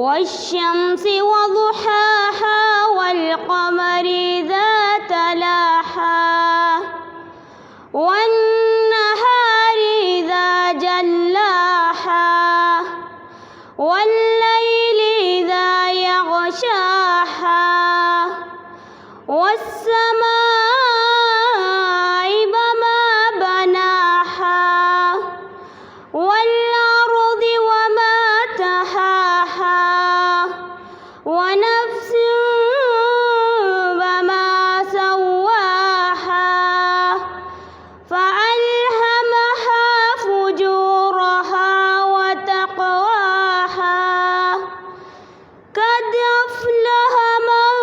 والشمس وضحاها والقمر إذا تلاها والنهار إذا جلاها والليل إذا يغشاها والسماء وما بناها والأرض وما طحاها ونفس وما سواها فألهمها فجورها وتقواها قد أفلح من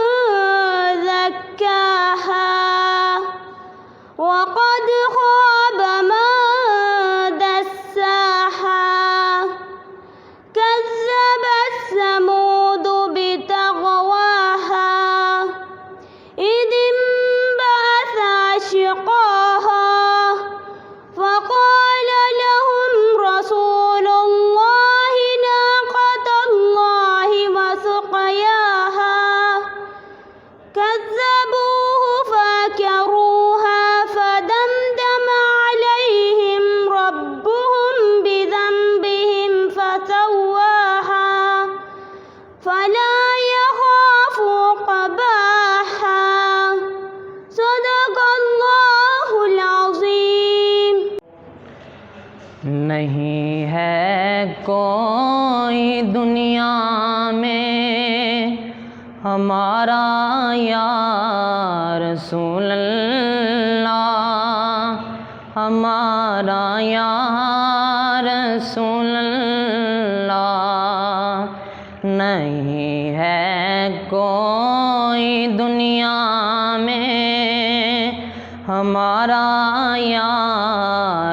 زكاها وقد خاب من دساها كذبت ثمود بطغواها إذ انبعث أشقاها فقال لهم رسول الله ناقة الله وسقياها كذبوه فعقروها فدمدم عليهم ربهم بذنبهم فسواها فلا يخاف عقباها صدق اللہ العظیم۔ نہیں ہے کوئی دنیا میں ہمارا یا رسول اللہ، ہمارا یا رسول اللہ، نہیں ہے کوئی دنیا میں ہمارا یا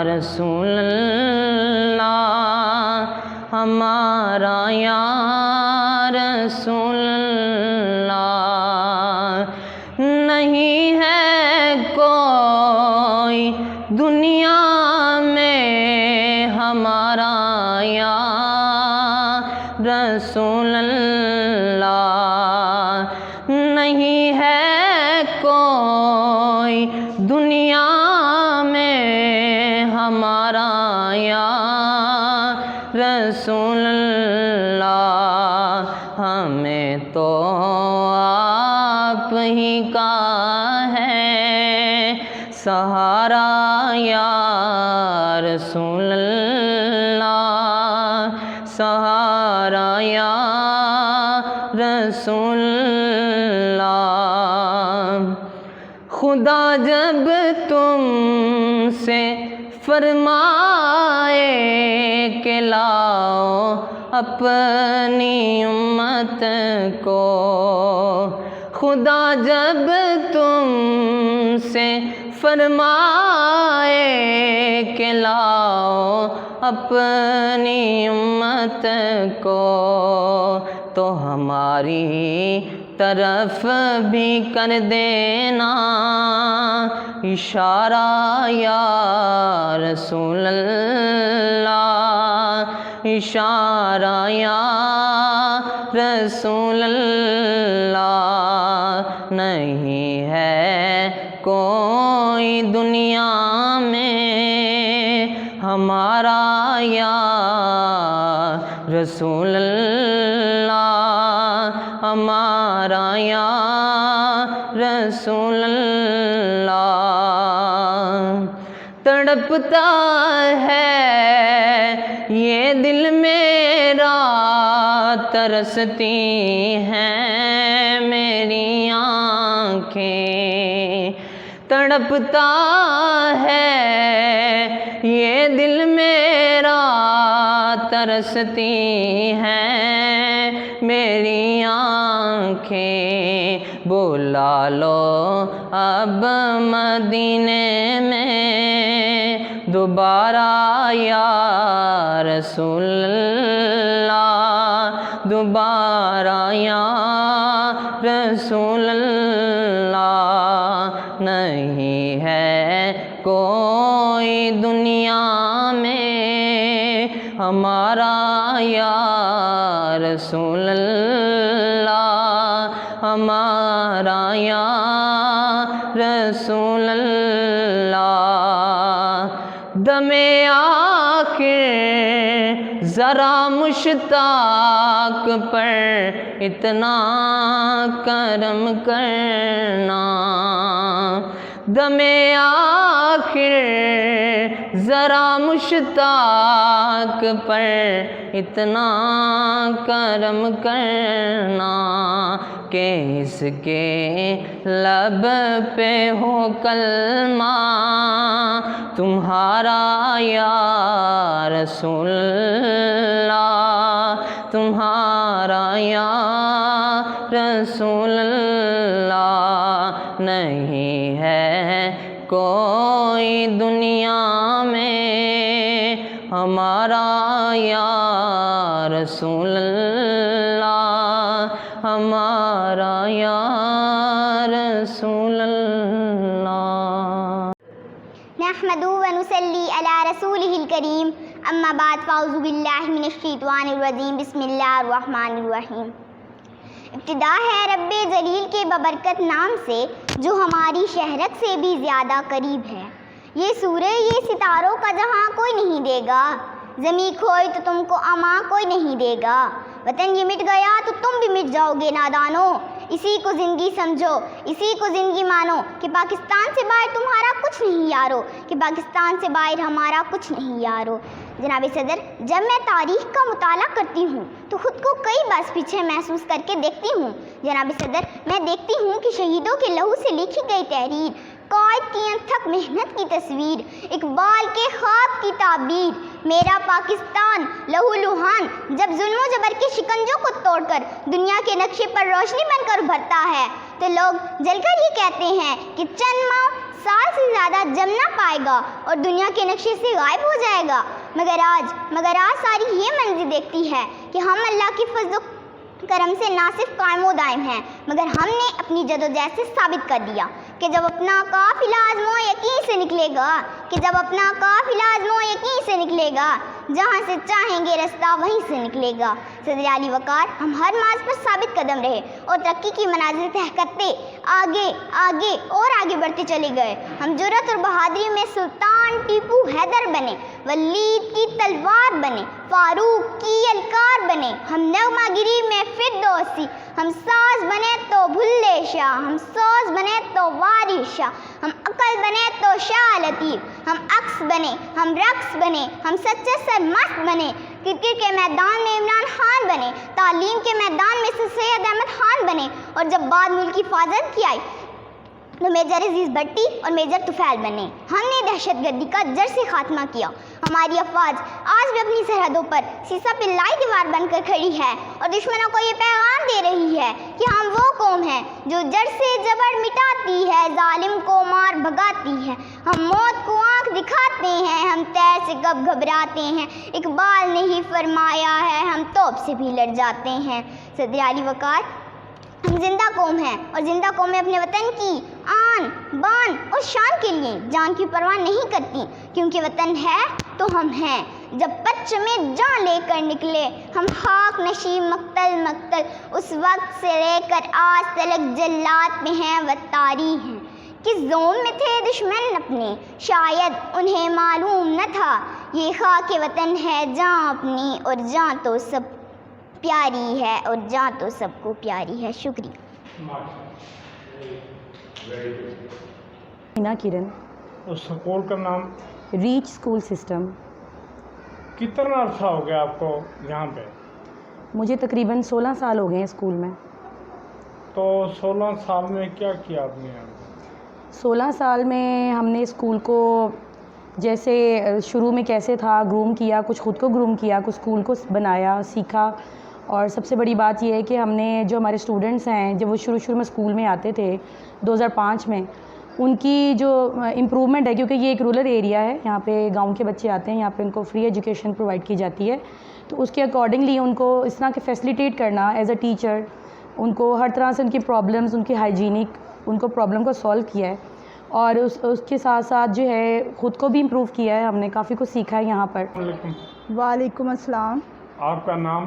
رسول اللہ، ہمارا یا رسول اللہ، نہیں ہے کوئی دنیا میں ہمارا یا رسول اللہ، نہیں ہے کوئی دنیا میں ہمارا یا رسول اللہ، ہمیں تو آپ ہی کا ہے سہارا یا رسول اللہ، سہارا یا رسول اللہ۔ خدا جب تم سے فرمائے کہ لاؤ اپنی امت کو، خدا جب تم سے فرمائے کہ لاؤ اپنی امت کو، تو ہماری طرف بھی کر دینا اشارہ یا رسول اللہ، اشارہ یا رسول اللہ، نہیں ہے کوئی دنیا میں ہمارا یا رسول اللہ، ہمارا یا رسول اللہ۔ تڑپتا ہے یہ دل میرا، ترستی ہیں میری آنکھیں، تڑپتا ہے یہ دل میرا، ترستی ہیں میری آنکھیں، بلا لو اب مدینے میں دوبارہ یا رسول اللہ، دوبارہ یا رسول اللہ، نہیں ہے کوئی دنیا میں ہمارا یا رسول اللہ، ہمارا یا رسول اللہ، دم آخر ذرا مشتاق پر اتنا کرم کرنا، دم آخر ذرا مشتاق پر اتنا کرم کرنا، کہ اس کے لب پہ ہو کلمہ تمہارا یا رسول اللہ، تمہارا یا رسول اللہ، نہیں ہے کوئی دنیا میں ہمارا یا رسول اللہ، ہمارا یا رسول اللہ۔ نحمدہ ونصلی علی رسولہ الکریم، اما بعد فاعوذ باللہ من الشیطان الرجیم، بسم اللہ الرحمن الرحیم۔ ابتدا ہے رب جلیل کے ببرکت نام سے جو ہماری شہرت سے بھی زیادہ قریب ہے۔ یہ سورہ، یہ ستاروں کا جہاں کوئی نہیں دے گا، زمیں کھوئی تو تم کو اما کوئی نہیں دے گا، وطن یہ مٹ گیا تو تم بھی مٹ جاؤ گے نادانو، اسی کو زندگی سمجھو، اسی کو زندگی مانو، کہ پاکستان سے باہر تمہارا کچھ نہیں یارو، کہ پاکستان سے باہر ہمارا کچھ نہیں یارو۔ جناب صدر، جب میں تاریخ کا مطالعہ کرتی ہوں تو خود کو کئی برس پیچھے محسوس کر کے دیکھتی ہوں۔ جناب صدر، میں دیکھتی ہوں کہ شہیدوں کے لہو سے لکھی گئی تحریر، قائد کی انتھک محنت کی تصویر، اقبال کے خواب کی تعبیر، میرا پاکستان لہو لہان جب ظلم و جبر کے شکنجوں کو توڑ کر دنیا کے نقشے پر روشنی بن کر ابھرتا ہے تو لوگ جل کر یہ کہتے ہیں کہ چند ماہ سال سے زیادہ جم نہ پائے گا اور دنیا کے نقشے سے غائب ہو جائے گا، مگر آج ساری یہ منظر دیکھتی ہے کہ ہم اللہ کی فضل و کرم سے نہ صرف قائم و دائم ہیں مگر ہم نے اپنی جدوجہد سے ثابت کر دیا کہ جب اپنا قافلہ عزم و یقین سے نکلے گا، کہ جب اپنا قافلہ عزم و یقین سے نکلے گا، جہاں سے چاہیں گے رستہ وہیں سے نکلے گا۔ صدر علی وقار، ہم ہر مارچ پر ثابت قدم رہے اور ترقی کی منازل طے کرتے آگے آگے اور آگے بڑھتے چلے گئے۔ ہم جرأت اور بہادری میں سلطان ٹیپو حیدر بنے، ولید کی تلوار بنے، فاروق کی یلکار بنے، ہم نغمہ گری میں فردوسی، ہم ساز بنے تو بھلے شاہ، ہم سوز بنے تو وارث شاہ، ہم عقل بنے تو شاہ لطیف، ہم عکس بنے، ہم رقص بنے، ہم سچے سرمست بنے، کرکٹ کے میدان میں عمران خان بنے، تعلیم کے میدان میں سید احمد خان بنے، اور جب بات ملک کی حفاظت کی آئی تو میجر عزیز بھٹی اور میجر طفیل بنے۔ ہم نے دہشت گردی کا جڑ سے خاتمہ کیا۔ ہماری افواج آج بھی اپنی سرحدوں پر سیسا پلائی دیوار بن کر کھڑی ہے اور دشمنوں کو یہ پیغام دے رہی ہے کہ ہم وہ قوم ہیں جو جڑ سے جبر مٹاتی ہے، ظالم کو مار بھگاتی ہے، ہم موت کو آنکھ دکھاتے ہیں، ہم تیر سے کب گھبراتے ہیں، اقبال نے ہی فرمایا ہے ہم توپ سے بھی لڑ جاتے ہیں۔ صدر علی وقار، ہم زندہ قوم ہیں اور زندہ قومیں اپنے وطن کی آن بان اور شان کے لیے جان کی پرواہ نہیں کرتی، کیونکہ وطن ہے تو ہم ہیں۔ جب پرچم جان لے کر نکلے ہم خاک نشین مقتل مقتل، اس وقت سے لے کر آج تلک جلات میں ہیں وطاری ہیں۔ کس زوم میں تھے دشمن اپنے شاید انہیں معلوم نہ تھا، یہ خاک وطن ہے جاں اپنی اور جاں تو سب پیاری ہے، اور جاں تو سب کو پیاری ہے۔ شکریہ۔ ہینا کرن۔ اسکول کا نام؟ Reach school system. کتنا عرصہ ہو گیا آپ کو یہاں پہ؟ مجھے تقریباً 16 سال ہو گئے ہیں اسکول میں۔ تو 16 سال میں کیا کیا آپ نے؟ 16 سال میں ہم نے اسکول کو جیسے شروع میں کیسے تھا گروم کیا، کچھ خود کو گروم کیا، کچھ اسکول کو بنایا، سیکھا، اور سب سے بڑی بات یہ ہے کہ ہم نے جو ہمارے اسٹوڈنٹس ہیں جب وہ شروع میں اسکول میں آتے تھے 2005 میں، ان کی جو امپرومنٹ ہے، کیونکہ یہ ایک رورل ایریا ہے، یہاں پہ گاؤں کے بچے آتے ہیں، یہاں پہ ان کو فری ایجوکیشن پرووائڈ کی جاتی ہے، تو اس کے اکارڈنگلی ان کو اس طرح کے فیسلیٹیٹ کرنا ایز اے ٹیچر، ان کو ہر طرح سے ان کی پرابلمز، ان کی ہائیجینک ان کو پرابلم کو سولو کیا ہے، اور اس کے ساتھ ساتھ جو ہے خود کو بھی امپروو کیا ہے، ہم نے کافی کچھ سیکھا ہے یہاں پر۔ وعلیکم۔ وعلیکم السلام۔ آپ کا نام؟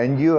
NGO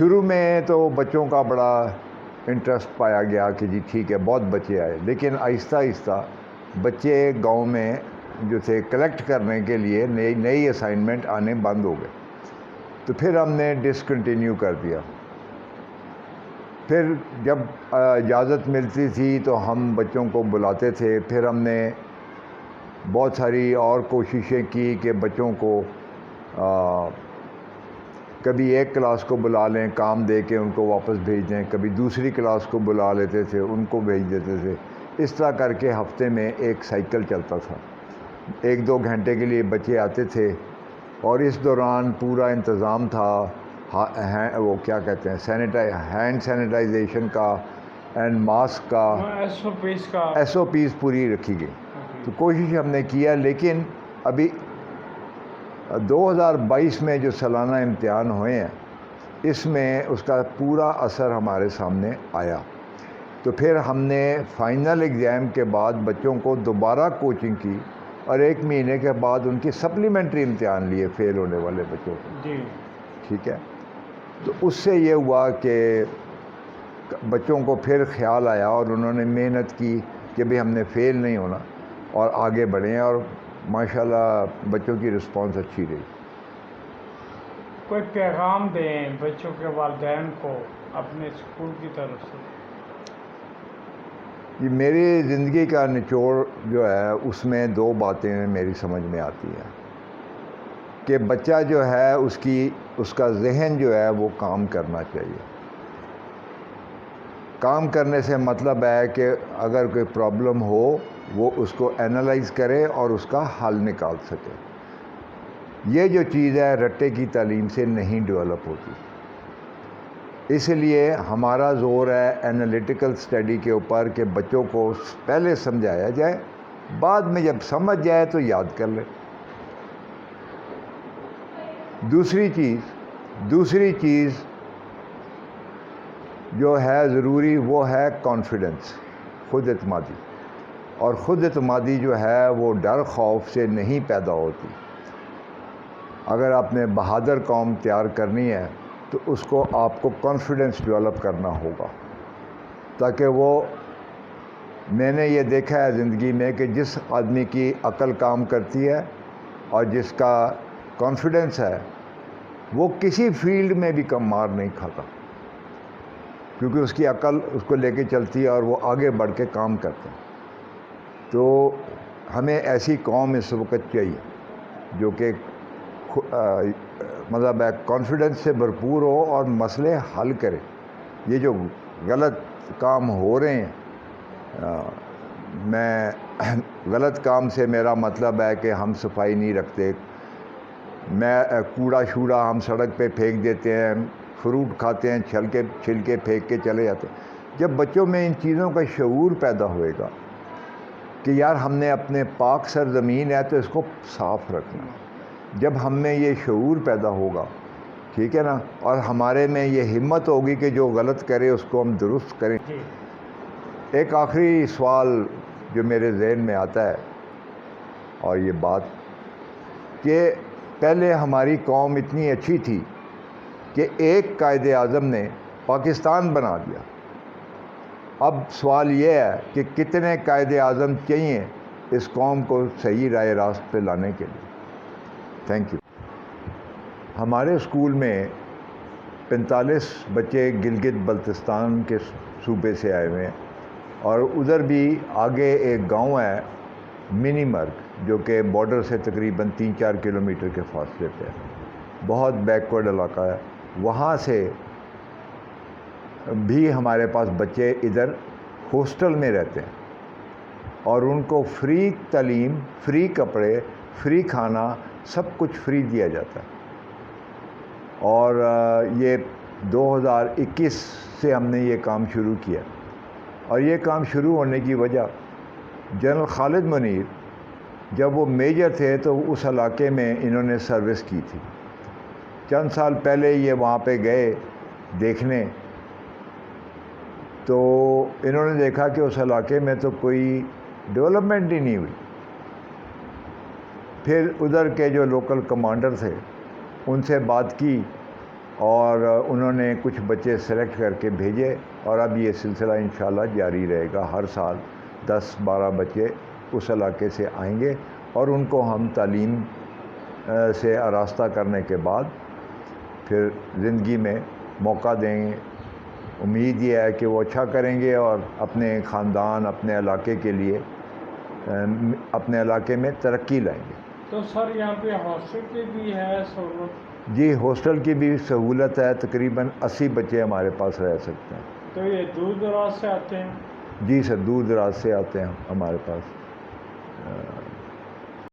شروع میں تو بچوں کا بڑا انٹرسٹ پایا گیا کہ جی ٹھیک ہے بہت بچے آئے، لیکن آہستہ آہستہ بچے گاؤں میں جو تھے کلیکٹ کرنے کے لیے نئی اسائنمنٹ آنے بند ہو گئے، تو پھر ہم نے ڈسکنٹینیو کر دیا۔ پھر جب اجازت ملتی تھی تو ہم بچوں کو بلاتے تھے، پھر ہم نے بہت ساری اور کوششیں کی کہ بچوں کو کبھی ایک کلاس کو بلا لیں کام دے کے ان کو واپس بھیج دیں، کبھی دوسری کلاس کو بلا لیتے تھے ان کو بھیج دیتے تھے، اس طرح کر کے ہفتے میں ایک سائیکل چلتا تھا، 1-2 گھنٹے کے لیے بچے آتے تھے، اور اس دوران پورا انتظام تھا وہ کیا کہتے ہیں ہینڈ سینیٹائزیشن کا اینڈ ماسک کا، ایس او پیز پوری رکھی گئی۔ تو کوشش ہم نے کیا، لیکن ابھی 2022 میں جو سالانہ امتحان ہوئے ہیں اس میں اس کا پورا اثر ہمارے سامنے آیا، تو پھر ہم نے فائنل ایگزام کے بعد بچوں کو دوبارہ کوچنگ کی، اور 1 مہینے کے بعد ان کی سپلیمنٹری امتحان لیے فیل ہونے والے بچوں کو، جی ٹھیک ہے۔ تو اس سے یہ ہوا کہ بچوں کو پھر خیال آیا اور انہوں نے محنت کی کہ بھی ہم نے فیل نہیں ہونا اور آگے بڑھیں، اور ماشاءاللہ بچوں کی رسپانس اچھی رہی۔ کوئی پیغام دیں بچوں کے والدین کو اپنے اسکول کی طرف سے؟ یہ میری زندگی کا نچوڑ جو ہے اس میں 2 باتیں میری سمجھ میں آتی ہیں کہ بچہ جو ہے اس کا ذہن جو ہے وہ کام کرنا چاہیے۔ کام کرنے سے مطلب ہے کہ اگر کوئی پرابلم ہو وہ اس کو اینالائز کرے اور اس کا حل نکال سکے۔ یہ جو چیز ہے رٹے کی تعلیم سے نہیں ڈیولپ ہوتی، اس لیے ہمارا زور ہے اینالیٹیکل اسٹڈی کے اوپر کہ بچوں کو پہلے سمجھایا جائے، بعد میں جب سمجھ جائے تو یاد کر لے۔ دوسری چیز جو ہے ضروری وہ ہے کانفیڈنس، خود اعتمادی، اور خود اعتمادی جو ہے وہ ڈر خوف سے نہیں پیدا ہوتی۔ اگر آپ نے بہادر قوم تیار کرنی ہے تو اس کو آپ کو کانفیڈنس ڈیولپ کرنا ہوگا، تاکہ میں نے یہ دیکھا ہے زندگی میں کہ جس آدمی کی عقل کام کرتی ہے اور جس کا کانفیڈنس ہے وہ کسی فیلڈ میں بھی کم مار نہیں کھاتا، کیونکہ اس کی عقل اس کو لے کے چلتی ہے اور وہ آگے بڑھ کے کام کرتا ہے۔ تو ہمیں ایسی قوم اس وقت چاہیے جو کہ مطلب ہے کانفیڈنس سے بھرپور ہو اور مسئلے حل کرے۔ یہ جو غلط کام ہو رہے ہیں، میں غلط کام سے میرا مطلب ہے کہ ہم صفائی نہیں رکھتے، کوڑا شوڑا ہم سڑک پہ پھینک دیتے ہیں، فروٹ کھاتے ہیں چھلکے پھینک کے چلے جاتے ہیں۔ جب بچوں میں ان چیزوں کا شعور پیدا ہوئے گا کہ یار ہم نے اپنے پاک سرزمین ہے تو اس کو صاف رکھنا، جب ہم میں یہ شعور پیدا ہوگا، ٹھیک ہے نا، اور ہمارے میں یہ ہمت ہوگی کہ جو غلط کرے اس کو ہم درست کریں۔ ایک آخری سوال جو میرے ذہن میں آتا ہے، اور یہ بات کہ پہلے ہماری قوم اتنی اچھی تھی کہ ایک قائد اعظم نے پاکستان بنا دیا۔ اب سوال یہ ہے کہ کتنے قائد اعظم چاہیے اس قوم کو صحیح راہ راست پہ لانے کے لیے۔ Thank you. ہمارے اسکول میں 45 بچے گلگت بلتستان کے صوبے سے آئے ہوئے ہیں، اور ادھر بھی آگے ایک گاؤں ہے منی مرگ جو کہ بارڈر سے تقریباً 3-4 کلومیٹر کے فاصلے پہ ہے، بہت بیکورڈ علاقہ ہے۔ وہاں سے بھی ہمارے پاس بچے ادھر ہاسٹل میں رہتے ہیں، اور ان کو فری تعلیم، فری کپڑے، فری کھانا، سب کچھ فری دیا جاتا ہے۔ اور یہ 2021 سے ہم نے یہ کام شروع کیا، اور یہ کام شروع ہونے کی وجہ جنرل خالد منیر جب وہ میجر تھے تو اس علاقے میں انہوں نے سروس کی تھی۔ چند سال پہلے یہ وہاں پہ گئے دیکھنے، تو انہوں نے دیکھا کہ اس علاقے میں تو کوئی ڈیولپمنٹ ہی نہیں ہوئی۔ پھر ادھر کے جو لوکل کمانڈر تھے ان سے بات کی، اور انہوں نے کچھ بچے سلیکٹ کر کے بھیجے اور اب یہ سلسلہ انشاءاللہ جاری رہے گا. ہر سال 10-12 بچے اس علاقے سے آئیں گے اور ان کو ہم تعلیم سے آراستہ کرنے کے بعد پھر زندگی میں موقع دیں گے. امید یہ ہے کہ وہ اچھا کریں گے اور اپنے خاندان، اپنے علاقے کے لیے اپنے علاقے میں ترقی لائیں گے. تو سر یہاں پہ ہاسٹل کی بھی ہے سہولت؟ جی ہاسٹل کی بھی سہولت ہے. تقریباً 80 بچے ہمارے پاس رہ سکتے ہیں. تو یہ دور دراز سے آتے ہیں؟ جی سر، دور دراز سے آتے ہیں ہمارے پاس.